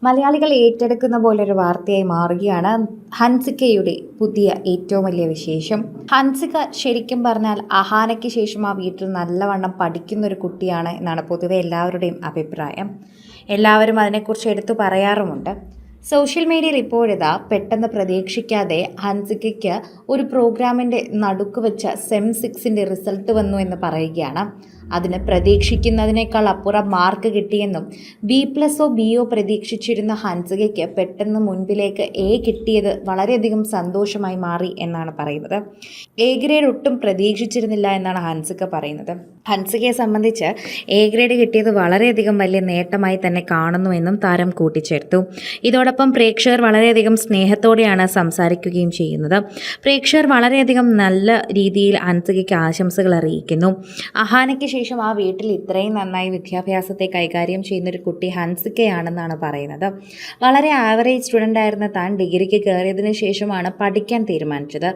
മലയാളികൾ ഏറ്റെടുക്കുന്ന പോലൊരു വാർത്തയായി മാറുകയാണ് ഹൻസികയുടെ പുതിയ ഏറ്റവും വലിയ വിശേഷം. ഹൻസിക ശരിക്കും പറഞ്ഞാൽ അഹാനയ്ക്ക് ശേഷം ആ വീട്ടിൽ നല്ലവണ്ണം പഠിക്കുന്ന ഒരു കുട്ടിയാണ് എന്നാണ് പൊതുവെ എല്ലാവരുടെയും അഭിപ്രായം. എല്ലാവരും അതിനെക്കുറിച്ച് എടുത്തു പറയാറുമുണ്ട്. സോഷ്യൽ മീഡിയയിൽ ഇപ്പോഴിതാ പെട്ടെന്ന് പ്രതീക്ഷിക്കാതെ ഹൻസികയ്ക്ക് ഒരു പ്രോഗ്രാമിൻ്റെ നടുക്ക് വെച്ച സെം 6ൻ്റെ റിസൾട്ട് വന്നു എന്ന് പറയുകയാണ്. അതിന് പ്രതീക്ഷിക്കുന്നതിനേക്കാൾ അപ്പുറം മാർക്ക് കിട്ടിയെന്നും B+ഓ B പ്രതീക്ഷിച്ചിരുന്ന ഹൻസികയ്ക്ക് പെട്ടെന്ന് മുൻപിലേക്ക് A കിട്ടിയത് വളരെയധികം സന്തോഷമായി മാറി എന്നാണ് പറയുന്നത്. A ഗ്രേഡ് ഒട്ടും പ്രതീക്ഷിച്ചിരുന്നില്ല എന്നാണ് ഹൻസിക പറയുന്നത്. ഹൻസികയെ സംബന്ധിച്ച് A ഗ്രേഡ് കിട്ടിയത് വളരെയധികം വലിയ നേട്ടമായി തന്നെ കാണുന്നുവെന്നും താരം കൂട്ടിച്ചേർത്തു. ഇതോടൊപ്പം പ്രേക്ഷകർ വളരെയധികം സ്നേഹത്തോടെയാണ് സംസാരിക്കുകയും ചെയ്യുന്നത്. പ്രേക്ഷകർ വളരെയധികം നല്ല രീതിയിൽ ഹൻസികയ്ക്ക് ആശംസകൾ അറിയിക്കുന്നു. അഹാനയ്ക്ക് ശേഷം ആ വീട്ടിൽ ഇത്രയും നന്നായി വിദ്യാഭ്യാസത്തെ കൈകാര്യം ചെയ്യുന്നൊരു കുട്ടി ഹൻസികയാണെന്നാണ് പറയുന്നത്. വളരെ ആവറേജ് സ്റ്റുഡൻ്റ് ആയിരുന്ന താൻ ഡിഗ്രിക്ക് കയറിയതിന് ശേഷമാണ് പഠിക്കാൻ തീരുമാനിച്ചത്.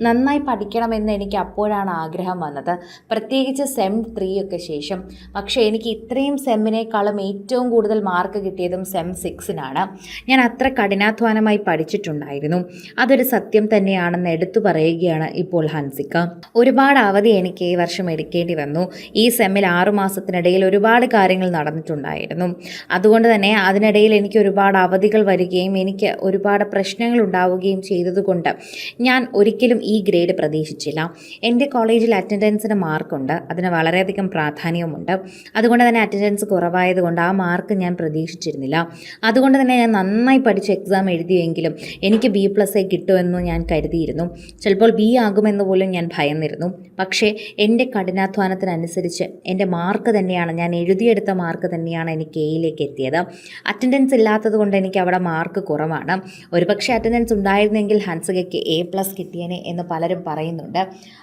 നന്നായി പഠിക്കണമെന്ന് എനിക്ക് അപ്പോഴാണ് ആഗ്രഹം വന്നത്, പ്രത്യേകിച്ച് സെം 3 ഒക്കെ ശേഷം. പക്ഷേ എനിക്ക് ഇത്രയും സെമ്മിനേക്കാളും ഏറ്റവും കൂടുതൽ മാർക്ക് കിട്ടിയതും സെം 6-നാണ്. ഞാൻ അത്ര കഠിനാധ്വാനമായി പഠിച്ചിട്ടുണ്ടായിരുന്നു. അതൊരു സത്യം തന്നെയാണെന്ന് എടുത്തു പറയുകയാണ് ഇപ്പോൾ ഹൻസിക. ഒരുപാട് അവധി എനിക്ക് ഈ വർഷം എടുക്കേണ്ടി വന്നു. ഈ സെമ്മിൽ 6 മാസത്തിനിടയിൽ ഒരുപാട് കാര്യങ്ങൾ നടന്നിട്ടുണ്ടായിരുന്നു. അതുകൊണ്ട് തന്നെ അതിനിടയിൽ എനിക്ക് ഒരുപാട് അവധികൾ വരികയും എനിക്ക് ഒരുപാട് പ്രശ്നങ്ങൾ ഉണ്ടാവുകയും ചെയ്തതുകൊണ്ട് ഞാൻ ഒരിക്കലും ഈ ഗ്രേഡ് പ്രതീക്ഷിച്ചില്ല. എൻ്റെ കോളേജിൽ അറ്റൻഡൻസിന് മാർക്കുണ്ട്, അതിന് വളരെയധികം പ്രാധാന്യവുമുണ്ട്. അതുകൊണ്ട് തന്നെ അറ്റൻഡൻസ് കുറവായതുകൊണ്ട് ആ മാർക്ക് ഞാൻ പ്രതീക്ഷിച്ചിരുന്നില്ല. അതുകൊണ്ട് തന്നെ ഞാൻ നന്നായി പഠിച്ച് എക്സാം എഴുതിയെങ്കിലും എനിക്ക് B+ കിട്ടുമെന്ന് ഞാൻ കരുതിയിരുന്നു. ചിലപ്പോൾ B ആകുമെന്ന് പോലും ഞാൻ ഭയന്നിരുന്നു. പക്ഷേ എൻ്റെ കഠിനാധ്വാനത്തിനനുസരിച്ച് എൻ്റെ മാർക്ക് തന്നെയാണ്, ഞാൻ എഴുതിയെടുത്ത മാർക്ക് തന്നെയാണ് എനിക്ക് Aയിലേക്ക് എത്തിയത്. അറ്റൻഡൻസ് ഇല്ലാത്തത് കൊണ്ട് എനിക്ക് അവിടെ മാർക്ക് കുറവാണ്. ഒരുപക്ഷെ അറ്റൻഡൻസ് ഉണ്ടായിരുന്നെങ്കിൽ ഹൻസികയ്ക്ക് A+ കിട്ടിയേനെ എന്ന് പലരും പറയുന്നുണ്ട്.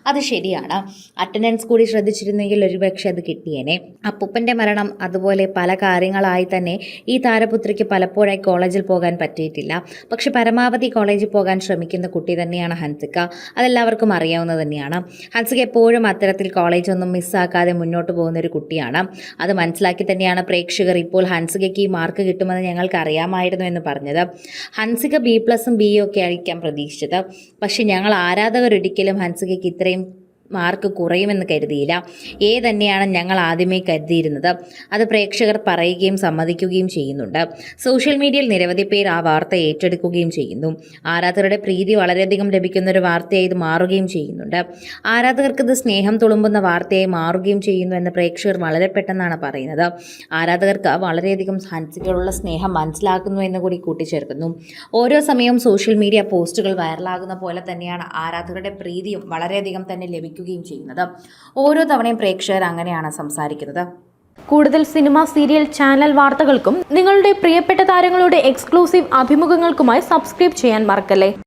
അത് ശരിയാണ്. അറ്റൻഡൻസ് കൂടി ശ്രദ്ധിച്ചിരുന്നെങ്കിൽ ഒരുപക്ഷെ അത് കിട്ടിയേനെ. അപ്പൂപ്പൻ്റെ മരണം അതുപോലെ പല കാര്യങ്ങളായി തന്നെ ഈ താരപുത്രിക്ക് പലപ്പോഴായി കോളേജിൽ പോകാൻ പറ്റിയിട്ടില്ല. പക്ഷെ പരമാവധി കോളേജിൽ പോകാൻ ശ്രമിക്കുന്ന കുട്ടി തന്നെയാണ് ഹൻസിക. അതെല്ലാവർക്കും അറിയാവുന്നത് തന്നെയാണ്. ഹൻസിക എപ്പോഴും അത്തരത്തിൽ കോളേജൊന്നും മിസ്സാക്കാതെ മുന്നോട്ട് പോകുന്നൊരു കുട്ടിയാണ്. അത് മനസ്സിലാക്കി തന്നെയാണ് പ്രേക്ഷകർ ഇപ്പോൾ ഹൻസികയ്ക്ക് ഈ മാർക്ക് കിട്ടുമെന്ന് ഞങ്ങൾക്ക് അറിയാമായിരുന്നു എന്ന് പറഞ്ഞത്. ഹൻസിക B+ഉം B ഒക്കെ ആയിരിക്കാം പ്രതീക്ഷിച്ചത്. പക്ഷെ ഞങ്ങൾ ആരാധകരൊരിക്കലും ഹൻസികയ്ക്ക് ഇത്രയും മാർക്ക് കുറയുമെന്ന് കരുതിയില്ല. A തന്നെയാണ് ഞങ്ങൾ ആദ്യമേ കരുതിയിരുന്നത്. അത് പ്രേക്ഷകർ പറയുകയും സമ്മതിക്കുകയും ചെയ്യുന്നുണ്ട്. സോഷ്യൽ മീഡിയയിൽ നിരവധി പേർ ആ വാർത്ത ഏറ്റെടുക്കുകയും ചെയ്യുന്നു. ആരാധകരുടെ പ്രീതി വളരെയധികം ലഭിക്കുന്ന ഒരു വാർത്തയായി ഇത് മാറുകയും ചെയ്യുന്നുണ്ട്. ആരാധകർക്ക് ഇത് സ്നേഹം തുളുമ്പുന്ന വാർത്തയായി മാറുകയും ചെയ്യുന്നു എന്ന് പ്രേക്ഷകർ വളരെ പെട്ടെന്നാണ് പറയുന്നത്. ആരാധകർക്ക് വളരെയധികം ഹൻസികയോടുള്ള സ്നേഹം മനസ്സിലാക്കുന്നു എന്ന് കൂടി കൂട്ടിച്ചേർക്കുന്നു. ഓരോ സമയവും സോഷ്യൽ മീഡിയ പോസ്റ്റുകൾ വൈറലാകുന്ന പോലെ തന്നെയാണ് ആരാധകരുടെ പ്രീതിയും വളരെയധികം തന്നെ ലഭിക്കുന്നത് ചെയ്യുന്നത്. ഓരോ തവണയും പ്രേക്ഷകർ അങ്ങനെയാണ് സംസാരിക്കുന്നത്. കൂടുതൽ സിനിമ, സീരിയൽ, ചാനൽ വാർത്തകൾക്കും നിങ്ങളുടെ പ്രിയപ്പെട്ട താരങ്ങളുടെ എക്സ്ക്ലൂസീവ് അഭിമുഖങ്ങൾക്കുമായി സബ്സ്ക്രൈബ് ചെയ്യാൻ മറക്കല്ലേ.